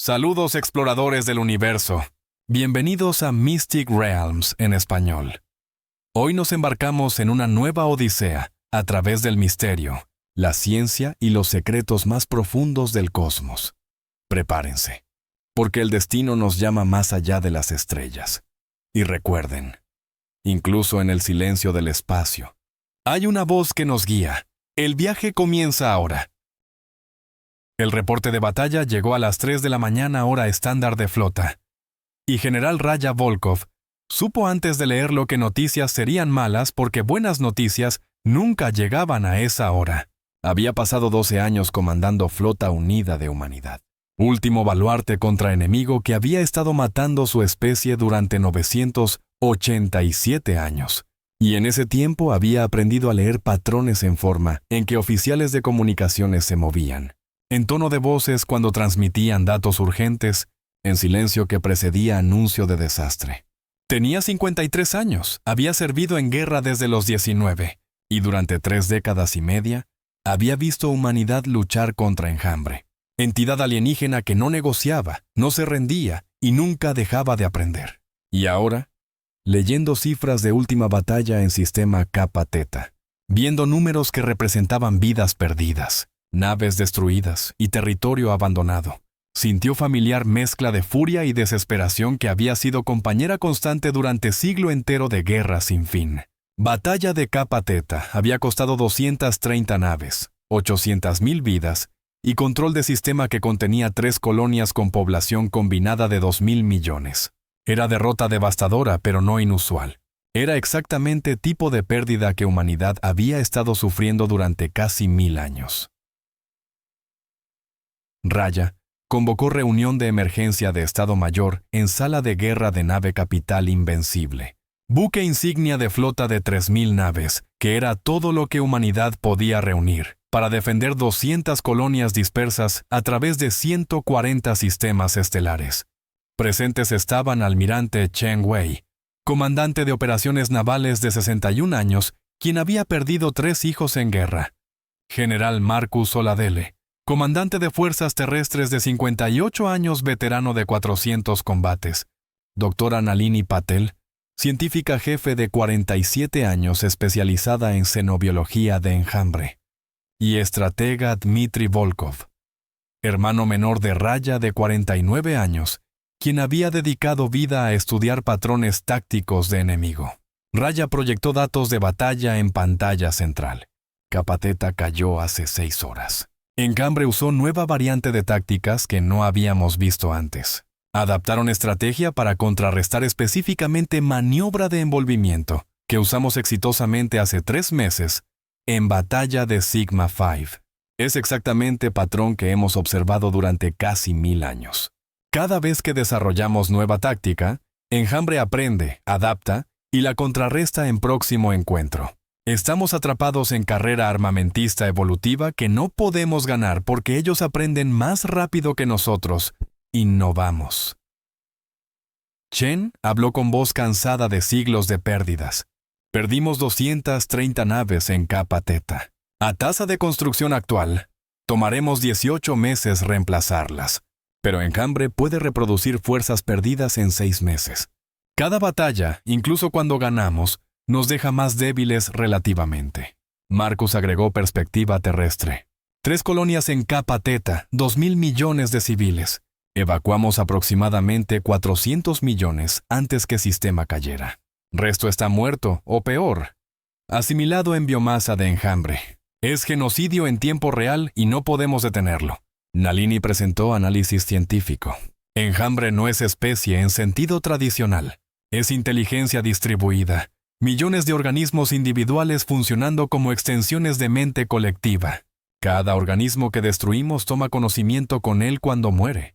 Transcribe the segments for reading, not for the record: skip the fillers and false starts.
Saludos exploradores del universo. Bienvenidos a Mystic Realms en español. Hoy nos embarcamos en una nueva odisea a través del misterio, la ciencia y los secretos más profundos del cosmos. Prepárense, porque el destino nos llama más allá de las estrellas. Y recuerden, incluso en el silencio del espacio, hay una voz que nos guía. El viaje comienza ahora. El reporte de batalla llegó a las 3 de la mañana hora estándar de flota. Y General Raya Volkov supo antes de leerlo que noticias serían malas porque buenas noticias nunca llegaban a esa hora. Había pasado 12 años comandando Flota Unida de Humanidad. Último baluarte contra enemigo que había estado matando su especie durante 987 años. Y en ese tiempo había aprendido a leer patrones en forma en que oficiales de comunicaciones se movían. En tono de voces cuando transmitían datos urgentes, en silencio que precedía anuncio de desastre. Tenía 53 años, había servido en guerra desde los 19, y durante 3 décadas y media, había visto humanidad luchar contra Enjambre, entidad alienígena que no negociaba, no se rendía y nunca dejaba de aprender. Y ahora, leyendo cifras de última batalla en sistema Kappa Theta, viendo números que representaban vidas perdidas, naves destruidas y territorio abandonado, sintió familiar mezcla de furia y desesperación que había sido compañera constante durante siglo entero de guerra sin fin. Batalla de Kappa Theta había costado 230 naves, 800,000 vidas y control de sistema que contenía 3 colonias con población combinada de 2,000 millones. Era derrota devastadora, pero no inusual. Era exactamente tipo de pérdida que humanidad había estado sufriendo durante casi 1000 años. Raya convocó reunión de emergencia de Estado Mayor en sala de guerra de nave capital Invencible. Buque insignia de flota de 3,000 naves, que era todo lo que humanidad podía reunir, para defender 200 colonias dispersas a través de 140 sistemas estelares. Presentes estaban Almirante Chen Wei, comandante de operaciones navales de 61 años, quien había perdido 3 hijos en guerra. General Marcus Oladele, comandante de fuerzas terrestres de 58 años, veterano de 400 combates. Doctora Nalini Patel, científica jefe de 47 años especializada en xenobiología de Enjambre. Y estratega Dmitry Volkov, hermano menor de Raya de 49 años, quien había dedicado vida a estudiar patrones tácticos de enemigo. Raya proyectó datos de batalla en pantalla central. Kappa Theta cayó hace 6 horas. Enjambre usó nueva variante de tácticas que no habíamos visto antes. Adaptaron estrategia para contrarrestar específicamente maniobra de envolvimiento, que usamos exitosamente hace 3 meses en batalla de Sigma 5. Es exactamente patrón que hemos observado durante casi 1000 años. Cada vez que desarrollamos nueva táctica, Enjambre aprende, adapta y la contrarresta en próximo encuentro. Estamos atrapados en carrera armamentista evolutiva que no podemos ganar porque ellos aprenden más rápido que nosotros. Innovamos. Chen habló con voz cansada de siglos de pérdidas. Perdimos 230 naves en Kappa Theta. A tasa de construcción actual, tomaremos 18 meses reemplazarlas. Pero Enjambre puede reproducir fuerzas perdidas en 6 meses. Cada batalla, incluso cuando ganamos, nos deja más débiles relativamente. Marcus agregó perspectiva terrestre. 3 colonias en Kappa Theta, 2,000 millones de civiles. Evacuamos aproximadamente 400 millones antes que sistema cayera. Resto está muerto, o peor, asimilado en biomasa de Enjambre. Es genocidio en tiempo real y no podemos detenerlo. Nalini presentó análisis científico. Enjambre no es especie en sentido tradicional. Es inteligencia distribuida. Millones de organismos individuales funcionando como extensiones de mente colectiva. Cada organismo que destruimos toma conocimiento con él cuando muere.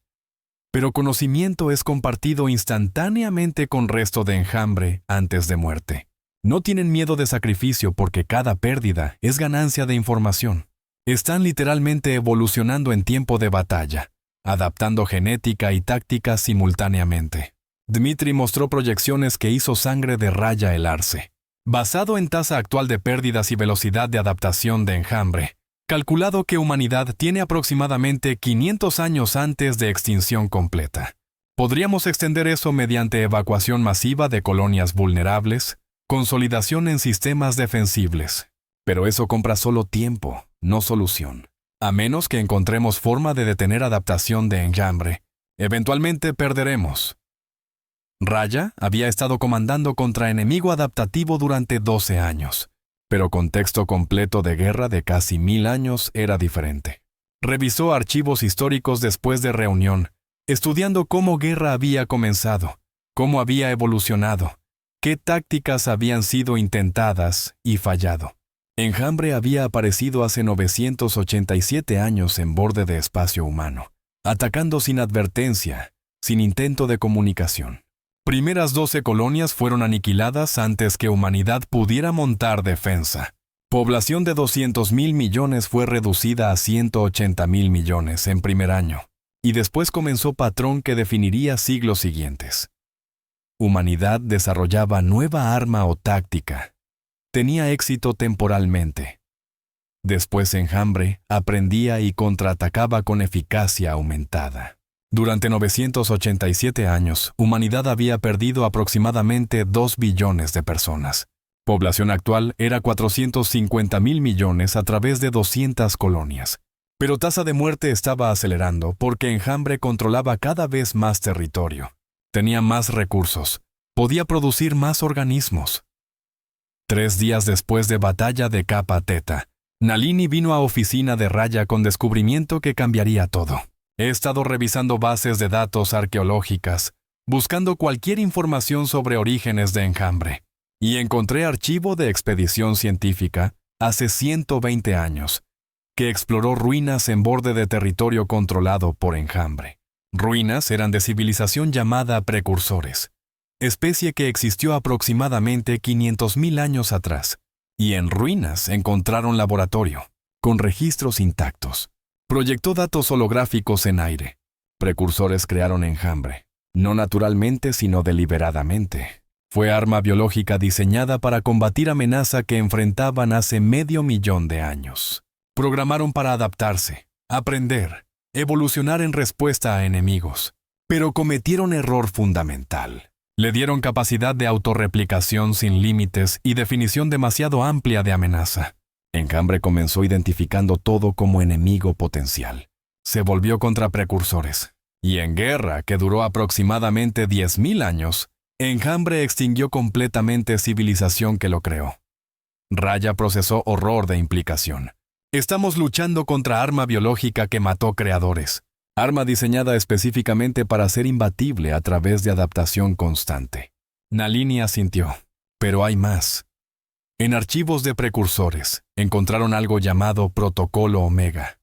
Pero conocimiento es compartido instantáneamente con resto de Enjambre antes de muerte. No tienen miedo de sacrificio porque cada pérdida es ganancia de información. Están literalmente evolucionando en tiempo de batalla, adaptando genética y táctica simultáneamente. Dmitry mostró proyecciones que hizo sangre de Raya helarse. Basado en tasa actual de pérdidas y velocidad de adaptación de Enjambre, calculado que humanidad tiene aproximadamente 500 años antes de extinción completa. Podríamos extender eso mediante evacuación masiva de colonias vulnerables, consolidación en sistemas defensibles. Pero eso compra solo tiempo, no solución. A menos que encontremos forma de detener adaptación de enjambre, eventualmente perderemos. Raya había estado comandando contra enemigo adaptativo durante 12 años, pero contexto completo de guerra de casi 1000 años era diferente. Revisó archivos históricos después de reunión, estudiando cómo guerra había comenzado, cómo había evolucionado, qué tácticas habían sido intentadas y fallado. Enjambre había aparecido hace 987 años en borde de espacio humano, atacando sin advertencia, sin intento de comunicación. Primeras 12 colonias fueron aniquiladas antes que humanidad pudiera montar defensa. Población de 200.000 millones fue reducida a 180.000 millones en primer año, y después comenzó patrón que definiría siglos siguientes. Humanidad desarrollaba nueva arma o táctica. Tenía éxito temporalmente. Después enjambre aprendía y contraatacaba con eficacia aumentada. Durante 987 años, humanidad había perdido aproximadamente 2 billones de personas. Población actual era 450.000 millones a través de 200 colonias. Pero tasa de muerte estaba acelerando porque enjambre controlaba cada vez más territorio. Tenía más recursos. Podía producir más organismos. 3 días después de batalla de Kappa Theta, Nalini vino a oficina de Raya con descubrimiento que cambiaría todo. He estado revisando bases de datos arqueológicas, buscando cualquier información sobre orígenes de enjambre, y encontré archivo de expedición científica hace 120 años, que exploró ruinas en borde de territorio controlado por enjambre. Ruinas eran de civilización llamada precursores, especie que existió aproximadamente 500.000 años atrás, y en ruinas encontraron laboratorio, con registros intactos. Proyectó datos holográficos en aire. Precursores crearon enjambre, no naturalmente sino deliberadamente. Fue arma biológica diseñada para combatir amenaza que enfrentaban hace 500.000 de años. Programaron para adaptarse, aprender, evolucionar en respuesta a enemigos. Pero cometieron error fundamental. Le dieron capacidad de autorreplicación sin límites y definición demasiado amplia de amenaza. Enjambre comenzó identificando todo como enemigo potencial. Se volvió contra precursores. Y en guerra, que duró aproximadamente 10.000 años, enjambre extinguió completamente civilización que lo creó. Raya procesó horror de implicación. Estamos luchando contra arma biológica que mató creadores. Arma diseñada específicamente para ser imbatible a través de adaptación constante. Nalini asintió. Pero hay más. En archivos de precursores, encontraron algo llamado Protocolo Omega.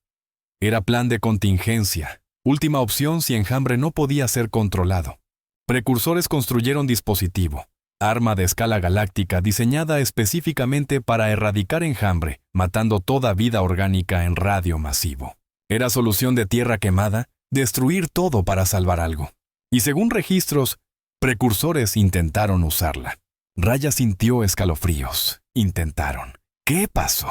Era plan de contingencia, última opción si enjambre no podía ser controlado. Precursores construyeron dispositivo, arma de escala galáctica diseñada específicamente para erradicar enjambre, matando toda vida orgánica en radio masivo. Era solución de tierra quemada, destruir todo para salvar algo. Y según registros, precursores intentaron usarla. Raya sintió escalofríos. Intentaron. ¿Qué pasó?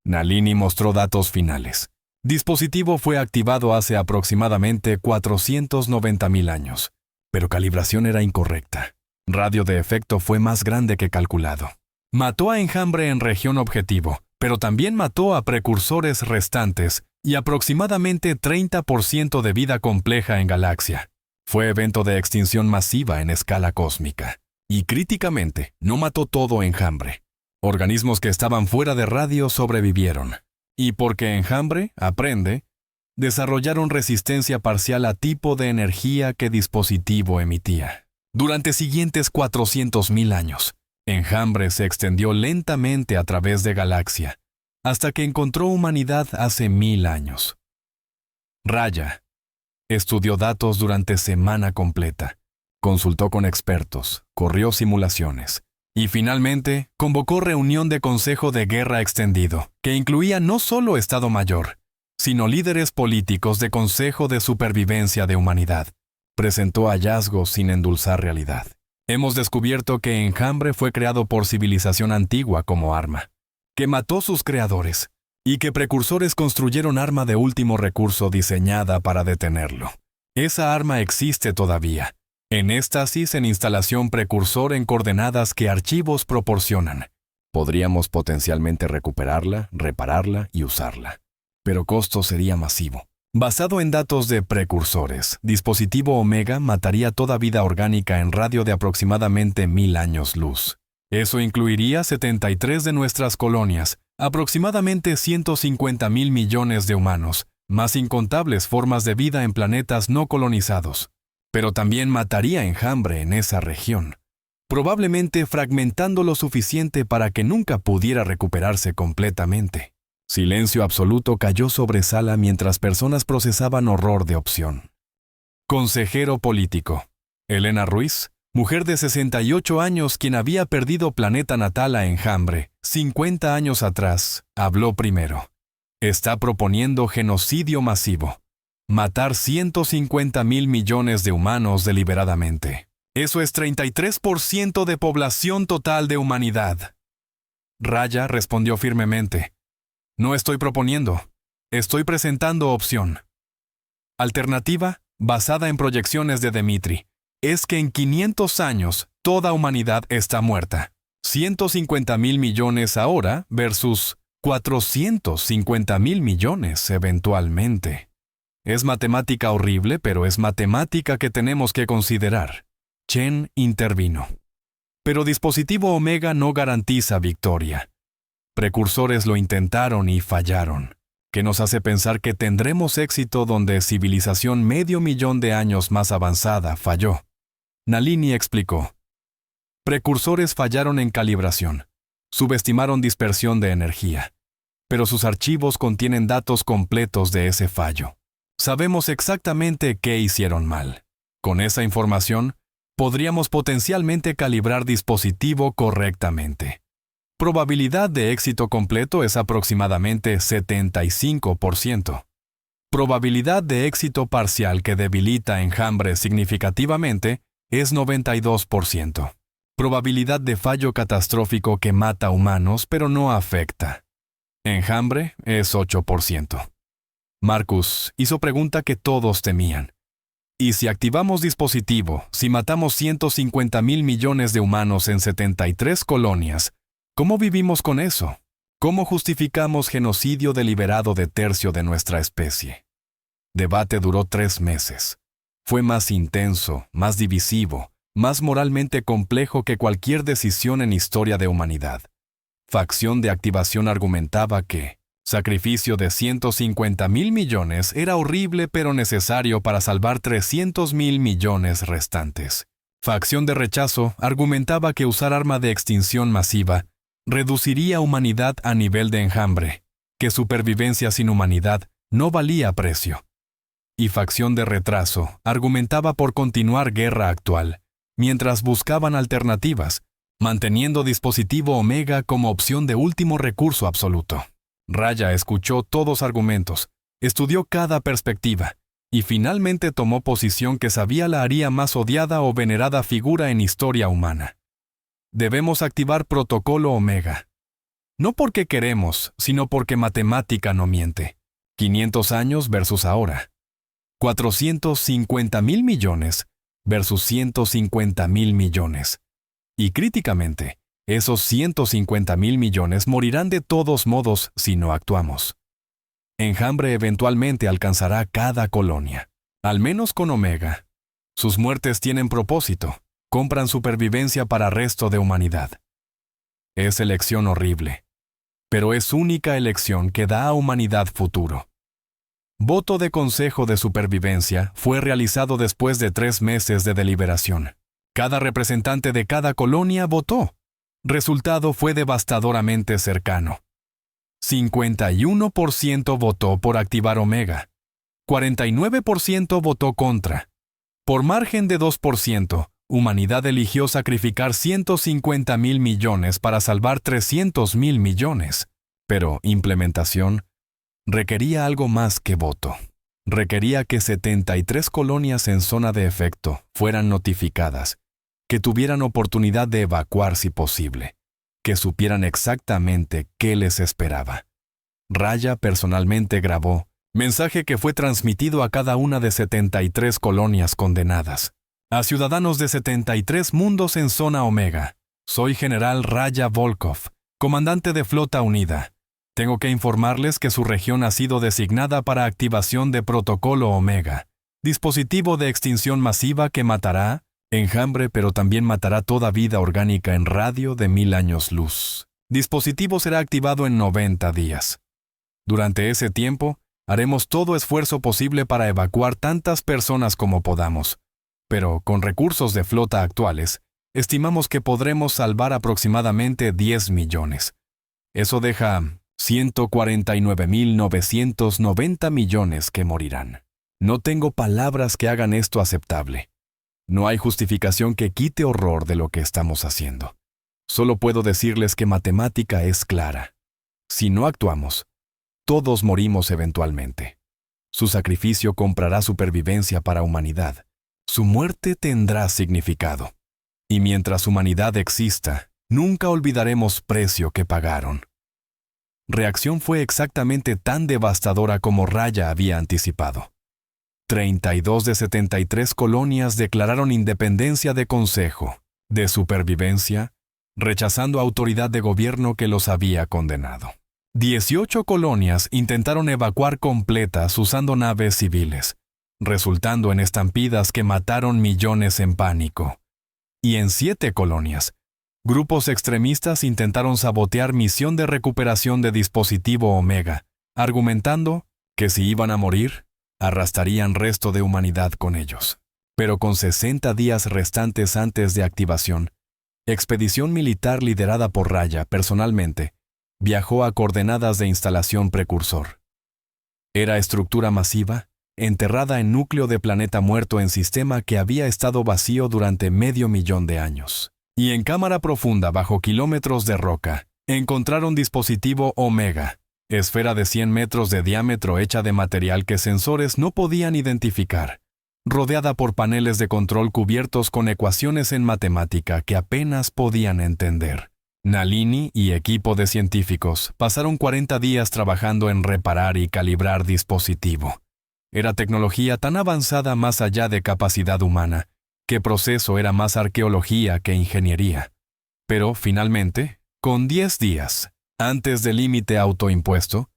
Nalini mostró datos finales. Dispositivo fue activado hace aproximadamente 490.000 años, pero calibración era incorrecta. Radio de efecto fue más grande que calculado. Mató a enjambre en región objetivo, pero también mató a precursores restantes y aproximadamente 30% de vida compleja en galaxia. Fue evento de extinción masiva en escala cósmica. Y críticamente, no mató todo enjambre. Organismos que estaban fuera de radio sobrevivieron. Y porque enjambre aprende, desarrollaron resistencia parcial a tipo de energía que dispositivo emitía. Durante siguientes 400.000 años, enjambre se extendió lentamente a través de galaxia, hasta que encontró humanidad hace 1000 años. Raya estudió datos durante semana completa. Consultó con expertos, corrió simulaciones y finalmente convocó reunión de Consejo de Guerra Extendido, que incluía no solo Estado Mayor, sino líderes políticos de Consejo de Supervivencia de Humanidad. Presentó hallazgos sin endulzar realidad. Hemos descubierto que enjambre fue creado por civilización antigua como arma, que mató sus creadores, y que precursores construyeron arma de último recurso diseñada para detenerlo. Esa arma existe todavía, en éxtasis en instalación precursor en coordenadas que archivos proporcionan. Podríamos potencialmente recuperarla, repararla y usarla. Pero costo sería masivo. Basado en datos de precursores, dispositivo Omega mataría toda vida orgánica en radio de aproximadamente 1000 años luz. Eso incluiría 73 de nuestras colonias, aproximadamente 150,000 millones de humanos, más incontables formas de vida en planetas no colonizados. Pero también mataría enjambre en esa región, probablemente fragmentando lo suficiente para que nunca pudiera recuperarse completamente. Silencio absoluto cayó sobre sala mientras personas procesaban horror de opción. Consejero político. Elena Ruiz, mujer de 68 años quien había perdido planeta natal a enjambre 50 años atrás, habló primero. Está proponiendo genocidio masivo. Matar 150,000 millones de humanos deliberadamente. Eso es 33% de población total de humanidad. Raya respondió firmemente. No estoy proponiendo. Estoy presentando opción. Alternativa, basada en proyecciones de Dmitri, es que en 500 años toda humanidad está muerta. 150,000 millones ahora versus 450,000 millones eventualmente. Es matemática horrible, pero es matemática que tenemos que considerar. Chen intervino. Pero dispositivo Omega no garantiza victoria. Precursores lo intentaron y fallaron, que nos hace pensar que tendremos éxito donde civilización medio millón de años más avanzada falló. Nalini explicó. Precursores fallaron en calibración, subestimaron dispersión de energía, pero sus archivos contienen datos completos de ese fallo. Sabemos exactamente qué hicieron mal. Con esa información, podríamos potencialmente calibrar dispositivo correctamente. Probabilidad de éxito completo es aproximadamente 75%. Probabilidad de éxito parcial que debilita enjambre significativamente es 92%. Probabilidad de fallo catastrófico que mata humanos pero no afecta. Enjambre es 8%. Marcus hizo pregunta que todos temían. ¿Y si activamos dispositivo, si matamos 150,000 millones de humanos en 73 colonias, cómo vivimos con eso? ¿Cómo justificamos genocidio deliberado de tercio de nuestra especie? Debate duró 3 meses. Fue más intenso, más divisivo, más moralmente complejo que cualquier decisión en historia de humanidad. Facción de activación argumentaba que sacrificio de 150,000 millones era horrible pero necesario para salvar 300,000 millones restantes. Facción de rechazo argumentaba que usar arma de extinción masiva reduciría humanidad a nivel de enjambre, que supervivencia sin humanidad no valía precio. Y facción de retraso argumentaba por continuar guerra actual, mientras buscaban alternativas, manteniendo dispositivo Omega como opción de último recurso absoluto. Raya escuchó todos argumentos, estudió cada perspectiva, y finalmente tomó posición que sabía la haría más odiada o venerada figura en historia humana. Debemos activar protocolo Omega. No porque queremos, sino porque matemática no miente. 500 años versus ahora. 450,000 millones versus 150,000 millones. Y críticamente, esos 150,000 millones morirán de todos modos si no actuamos. Enjambre eventualmente alcanzará cada colonia, al menos con Omega. Sus muertes tienen propósito, compran supervivencia para resto de humanidad. Es elección horrible, pero es única elección que da a humanidad futuro. Voto de consejo de supervivencia fue realizado después de 3 meses de deliberación. Cada representante de cada colonia votó. Resultado fue devastadoramente cercano. 51% votó por activar Omega. 49% votó contra. Por margen de 2%, humanidad eligió sacrificar 150,000 millones para salvar 300,000 millones. Pero implementación requería algo más que voto. Requería que 73 colonias en zona de efecto fueran notificadas, que tuvieran oportunidad de evacuar si posible, que supieran exactamente qué les esperaba. Raya personalmente grabó, mensaje que fue transmitido a cada una de 73 colonias condenadas. A ciudadanos de 73 mundos en zona Omega. Soy General Raya Volkov, comandante de Flota Unida. Tengo que informarles que su región ha sido designada para activación de Protocolo Omega, dispositivo de extinción masiva que matará, enjambre, pero también matará toda vida orgánica en radio de 1000 años luz. Dispositivo será activado en 90 días. Durante ese tiempo, haremos todo esfuerzo posible para evacuar tantas personas como podamos. Pero con recursos de flota actuales, estimamos que podremos salvar aproximadamente 10 millones. Eso deja 149.990 millones que morirán. No tengo palabras que hagan esto aceptable. No hay justificación que quite horror de lo que estamos haciendo. Solo puedo decirles que matemática es clara. Si no actuamos, todos morimos eventualmente. Su sacrificio comprará supervivencia para humanidad. Su muerte tendrá significado. Y mientras humanidad exista, nunca olvidaremos precio que pagaron. Reacción fue exactamente tan devastadora como Raya había anticipado. 32 de 73 colonias declararon independencia de consejo, de supervivencia, rechazando autoridad de gobierno que los había condenado. 18 colonias intentaron evacuar completas usando naves civiles, resultando en estampidas que mataron millones en pánico. Y en 7 colonias, grupos extremistas intentaron sabotear misión de recuperación de dispositivo Omega, argumentando que si iban a morir, arrastrarían resto de humanidad con ellos. Pero con 60 días restantes antes de activación, expedición militar liderada por Raya personalmente, viajó a coordenadas de instalación precursor. Era estructura masiva, enterrada en núcleo de planeta muerto en sistema que había estado vacío durante 500.000 de años. Y en cámara profunda bajo kilómetros de roca, encontraron dispositivo Omega, esfera de 100 metros de diámetro hecha de material que sensores no podían identificar, rodeada por paneles de control cubiertos con ecuaciones en matemática que apenas podían entender. Nalini y equipo de científicos pasaron 40 días trabajando en reparar y calibrar dispositivo. Era tecnología tan avanzada más allá de capacidad humana, que proceso era más arqueología que ingeniería. Pero, finalmente, con 10 días, antes del límite autoimpuesto,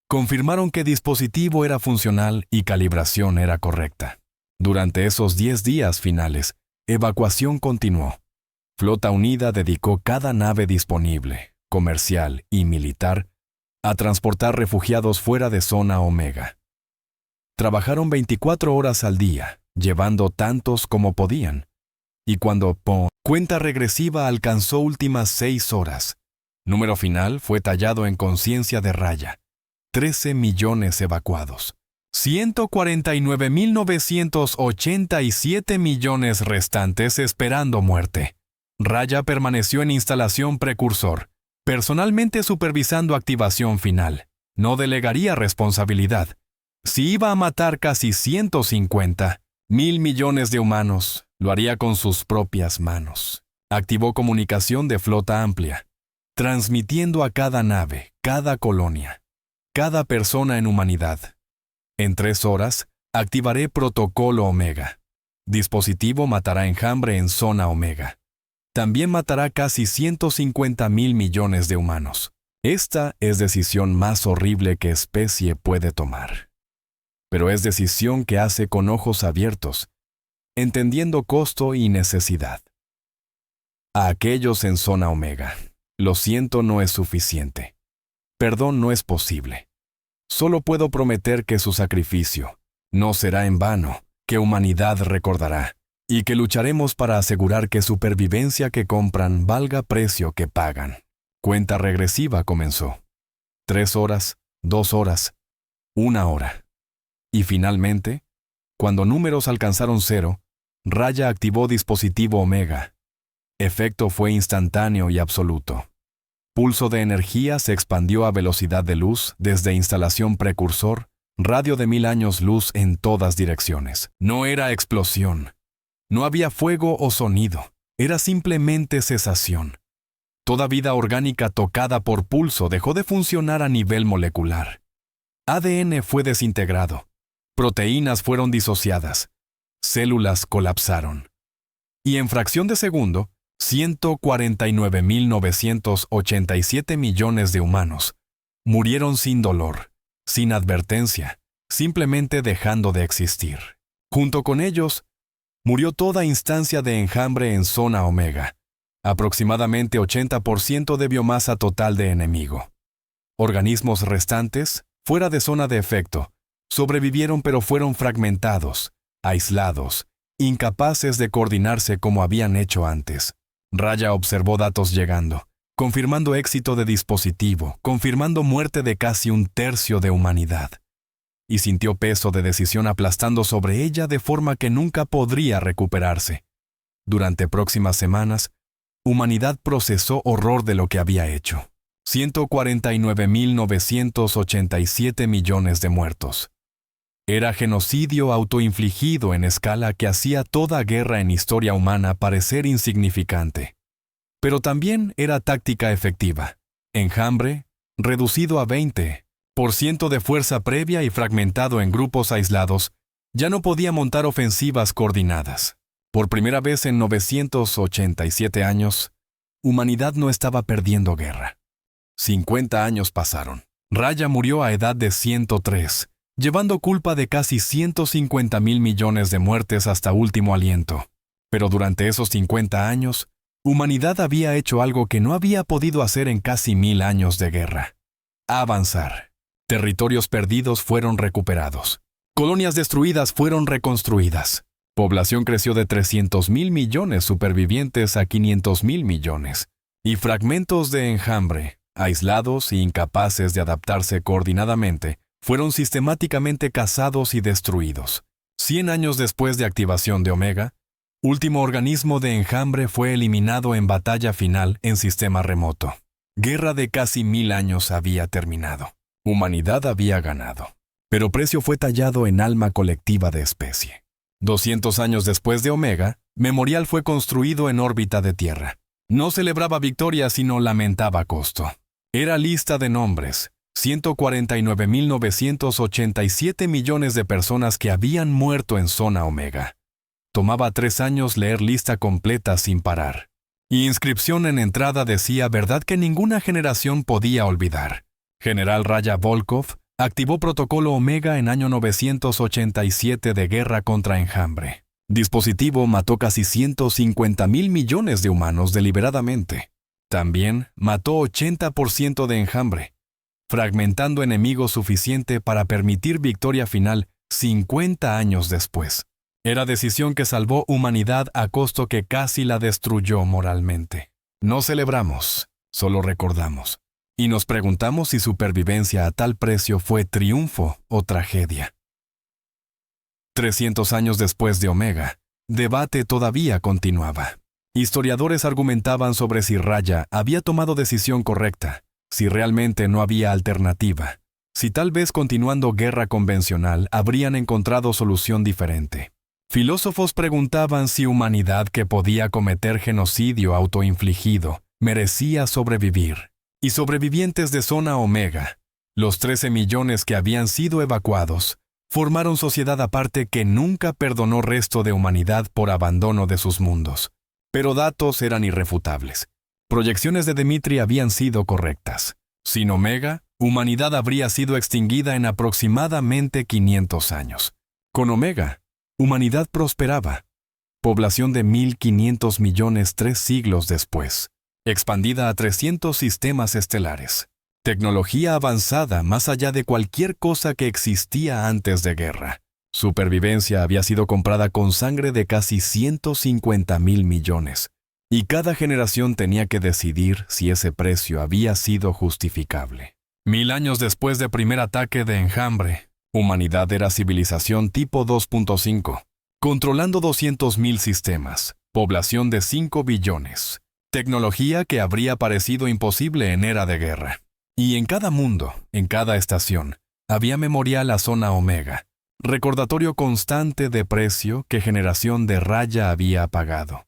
confirmaron que dispositivo era funcional y calibración era correcta. Durante esos 10 días finales, evacuación continuó. Flota Unida dedicó cada nave disponible, comercial y militar, a transportar refugiados fuera de zona Omega. Trabajaron 24 horas al día, llevando tantos como podían. Y cuando cuenta regresiva alcanzó últimas 6 horas, número final fue tallado en conciencia de Raya. 13 millones evacuados. 149.987 millones restantes esperando muerte. Raya permaneció en instalación precursor, personalmente supervisando activación final. No delegaría responsabilidad. Si iba a matar casi 150.000 millones de humanos, lo haría con sus propias manos. Activó comunicación de flota amplia, transmitiendo a cada nave, cada colonia, cada persona en humanidad. En 3 horas, activaré Protocolo Omega. Dispositivo matará enjambre en zona Omega. También matará casi 150.000 millones de humanos. Esta es decisión más horrible que especie puede tomar. Pero es decisión que hace con ojos abiertos, entendiendo costo y necesidad. A aquellos en zona Omega, lo siento, no es suficiente. Perdón no es posible. Solo puedo prometer que su sacrificio no será en vano, que humanidad recordará, y que lucharemos para asegurar que supervivencia que compran valga precio que pagan. Cuenta regresiva comenzó. 3 horas, 2 horas, 1 hora. Y finalmente, cuando números alcanzaron 0, Raya activó dispositivo Omega. Efecto fue instantáneo y absoluto. Pulso de energía se expandió a velocidad de luz desde instalación precursor, radio de 1000 años luz en todas direcciones. No era explosión. No había fuego o sonido. Era simplemente cesación. Toda vida orgánica tocada por pulso dejó de funcionar a nivel molecular. ADN fue desintegrado. Proteínas fueron disociadas. Células colapsaron. Y en fracción de segundo, 149.987 millones de humanos murieron sin dolor, sin advertencia, simplemente dejando de existir. Junto con ellos, murió toda instancia de enjambre en zona omega, aproximadamente 80% de biomasa total de enemigo. Organismos restantes, fuera de zona de efecto, sobrevivieron pero fueron fragmentados, aislados, incapaces de coordinarse como habían hecho antes. Raya observó datos llegando, confirmando éxito de dispositivo, confirmando muerte de casi un tercio de humanidad. Y sintió peso de decisión aplastando sobre ella de forma que nunca podría recuperarse. Durante próximas semanas, humanidad procesó horror de lo que había hecho. 149.987 millones de muertos. Era genocidio autoinfligido en escala que hacía toda guerra en historia humana parecer insignificante. Pero también era táctica efectiva. Enjambre, reducido a 20% de fuerza previa y fragmentado en grupos aislados, ya no podía montar ofensivas coordinadas. Por primera vez en 987 años, humanidad no estaba perdiendo guerra. 50 años pasaron. Raya murió a edad de 103, llevando culpa de casi 150.000 millones de muertes hasta último aliento. Pero durante esos 50 años, humanidad había hecho algo que no había podido hacer en casi 1000 años de guerra. Avanzar. Territorios perdidos fueron recuperados. Colonias destruidas fueron reconstruidas. Población creció de 300.000 millones supervivientes a 500.000 millones. Y fragmentos de enjambre, aislados e incapaces de adaptarse coordinadamente, fueron sistemáticamente cazados y destruidos. 100 años después de activación de Omega, último organismo de enjambre fue eliminado en batalla final en sistema remoto. Guerra de casi 1000 años había terminado. Humanidad había ganado. Pero precio fue tallado en alma colectiva de especie. 200 años después de Omega, Memorial fue construido en órbita de Tierra. No celebraba victoria sino lamentaba costo. Era lista de nombres. 149.987 millones de personas que habían muerto en zona Omega. Tomaba 3 años leer lista completa sin parar. Y inscripción en entrada decía verdad que ninguna generación podía olvidar. General Raya Volkov activó protocolo Omega en año 987 de guerra contra enjambre. Dispositivo mató casi 150.000 millones de humanos deliberadamente. También mató 80% de enjambre, fragmentando enemigos suficiente para permitir victoria final 50 años después. Era decisión que salvó humanidad a costo que casi la destruyó moralmente. No celebramos, solo recordamos. Y nos preguntamos si supervivencia a tal precio fue triunfo o tragedia. 300 años después de Omega, debate todavía continuaba. Historiadores argumentaban sobre si Raya había tomado decisión correcta, si realmente no había alternativa, si tal vez continuando guerra convencional habrían encontrado solución diferente. Filósofos preguntaban si humanidad que podía cometer genocidio autoinfligido merecía sobrevivir. Y sobrevivientes de zona Omega, los 13 millones que habían sido evacuados, formaron sociedad aparte que nunca perdonó resto de humanidad por abandono de sus mundos. Pero datos eran irrefutables. Proyecciones de Dmitri habían sido correctas. Sin Omega, humanidad habría sido extinguida en aproximadamente 500 años. Con Omega, humanidad prosperaba. Población de 1.500 millones 3 siglos después. Expandida a 300 sistemas estelares. Tecnología avanzada más allá de cualquier cosa que existía antes de guerra. Supervivencia había sido comprada con sangre de casi 150.000 millones. Y cada generación tenía que decidir si ese precio había sido justificable. 1000 años después del primer ataque de enjambre, humanidad era civilización tipo 2.5, controlando 200.000 sistemas, población de 5 billones. Tecnología que habría parecido imposible en era de guerra. Y en cada mundo, en cada estación, había memorial a zona Omega, recordatorio constante de precio que generación de Raya había pagado.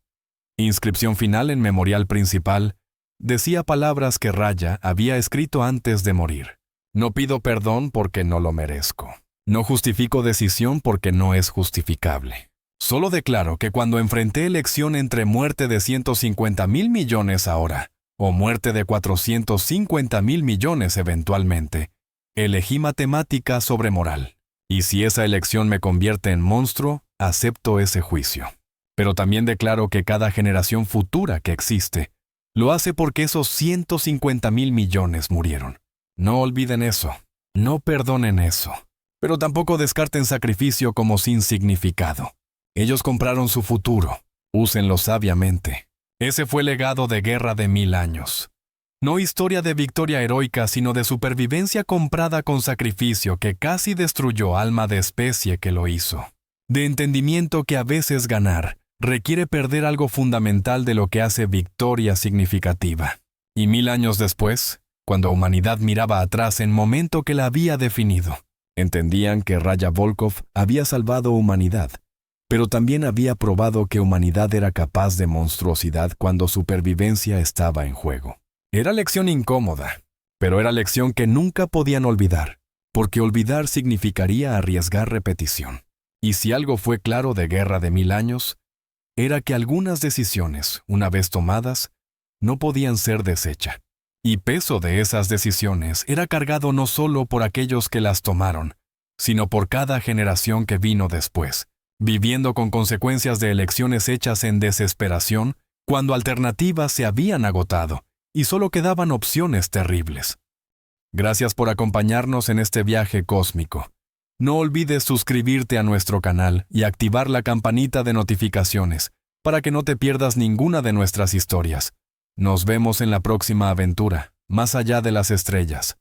Inscripción final en memorial principal, decía palabras que Raya había escrito antes de morir. No pido perdón porque no lo merezco. No justifico decisión porque no es justificable. Solo declaro que cuando enfrenté elección entre muerte de 150,000 millones ahora o muerte de 450,000 millones eventualmente, elegí matemática sobre moral. Y si esa elección me convierte en monstruo, acepto ese juicio. Pero también declaro que cada generación futura que existe lo hace porque esos 150,000 millones murieron. No olviden eso. No perdonen eso. Pero tampoco descarten sacrificio como sin significado. Ellos compraron su futuro. Úsenlo sabiamente. Ese fue el legado de Guerra de 1000 años. No historia de victoria heroica, sino de supervivencia comprada con sacrificio que casi destruyó alma de especie que lo hizo. De entendimiento que a veces ganar requiere perder algo fundamental de lo que hace victoria significativa. Y 1000 años después, cuando humanidad miraba atrás en momento que la había definido, entendían que Raya Volkov había salvado humanidad, pero también había probado que humanidad era capaz de monstruosidad cuando supervivencia estaba en juego. Era lección incómoda, pero era lección que nunca podían olvidar, porque olvidar significaría arriesgar repetición. Y si algo fue claro de Guerra de 1000 años, era que algunas decisiones, una vez tomadas, no podían ser deshecha. Y peso de esas decisiones era cargado no solo por aquellos que las tomaron, sino por cada generación que vino después, viviendo con consecuencias de elecciones hechas en desesperación cuando alternativas se habían agotado y solo quedaban opciones terribles. Gracias por acompañarnos en este viaje cósmico. No olvides suscribirte a nuestro canal y activar la campanita de notificaciones para que no te pierdas ninguna de nuestras historias. Nos vemos en la próxima aventura, más allá de las estrellas.